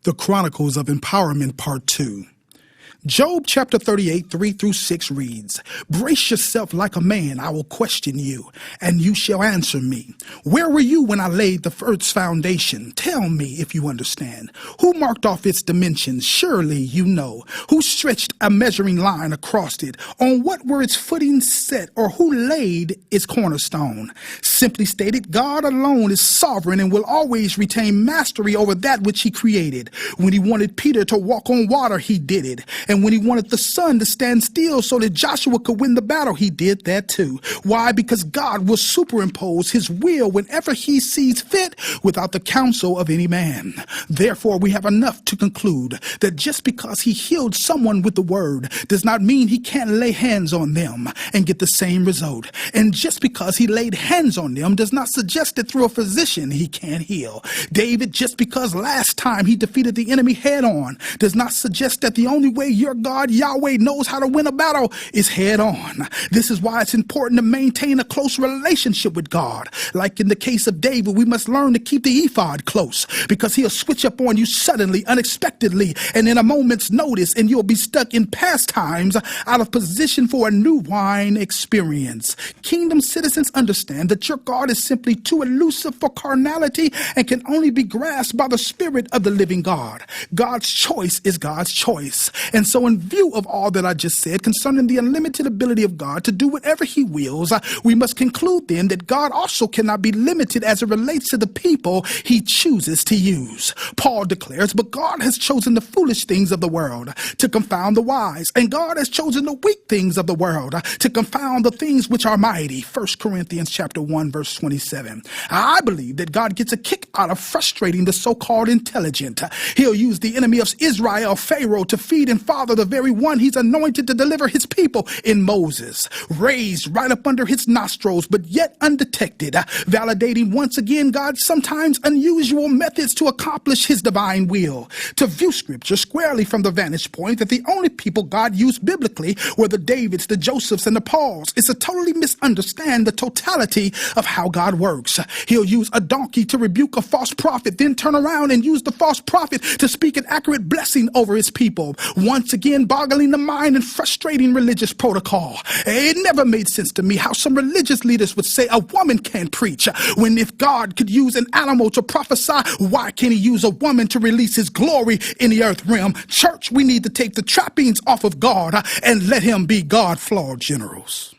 The Chronicles of Empowerment Part 2. Job chapter 38, 3-6 reads, "Brace yourself like a man, I will question you, and you shall answer me. Where were you when I laid the earth's foundation? Tell me if you understand. Who marked off its dimensions? Surely you know. Who stretched a measuring line across it? On what were its footings set, or who laid its cornerstone?" Simply stated, God alone is sovereign and will always retain mastery over that which he created. When he wanted Peter to walk on water, he did it. And when he wanted the sun to stand still so that Joshua could win the battle, he did that too. Why? Because God will superimpose his will whenever he sees fit without the counsel of any man. Therefore, we have enough to conclude that just because he healed someone with the word does not mean he can't lay hands on them and get the same result. And just because he laid hands on them does not suggest that through a physician he can't heal. David, just because last time he defeated the enemy head on, does not suggest that the only way your God, Yahweh, knows how to win a battle is head on. This is why it's important to maintain a close relationship with God. Like in the case of David, we must learn to keep the ephod close, because he'll switch up on you suddenly, unexpectedly, and in a moment's notice, and you'll be stuck in past times out of position for a new wine experience. Kingdom citizens understand that your God is simply too elusive for carnality and can only be grasped by the Spirit of the living God. God's choice is God's choice. And so in view of all that I just said concerning the unlimited ability of God to do whatever he wills, we must conclude then that God also cannot be limited as it relates to the people he chooses to use. Paul declares, "But God has chosen the foolish things of the world to confound the wise, and God has chosen the weak things of the world to confound the things which are mighty." 1 Corinthians chapter 1, verse 27. I believe that God gets a kick out of frustrating the so-called intelligent. He'll use the enemy of Israel, Pharaoh, to feed and father the very one he's anointed to deliver his people in Moses, raised right up under his nostrils, but yet undetected, validating once again God's sometimes unusual methods to accomplish his divine will. To view scripture squarely from the vantage point that the only people God used biblically were the Davids, the Josephs, and the Pauls is to totally misunderstand the totality of how God works. He'll use a donkey to rebuke a false prophet, then turn around and use the false prophet to speak an accurate blessing over his people, once again boggling the mind and frustrating religious protocol. It never made sense to me how some religious leaders would say a woman can't preach, when if God could use an animal to prophesy, why can't he use a woman to release his glory in the earth realm? Church, we need to take the trappings off of God and let him be God. Flawed generals.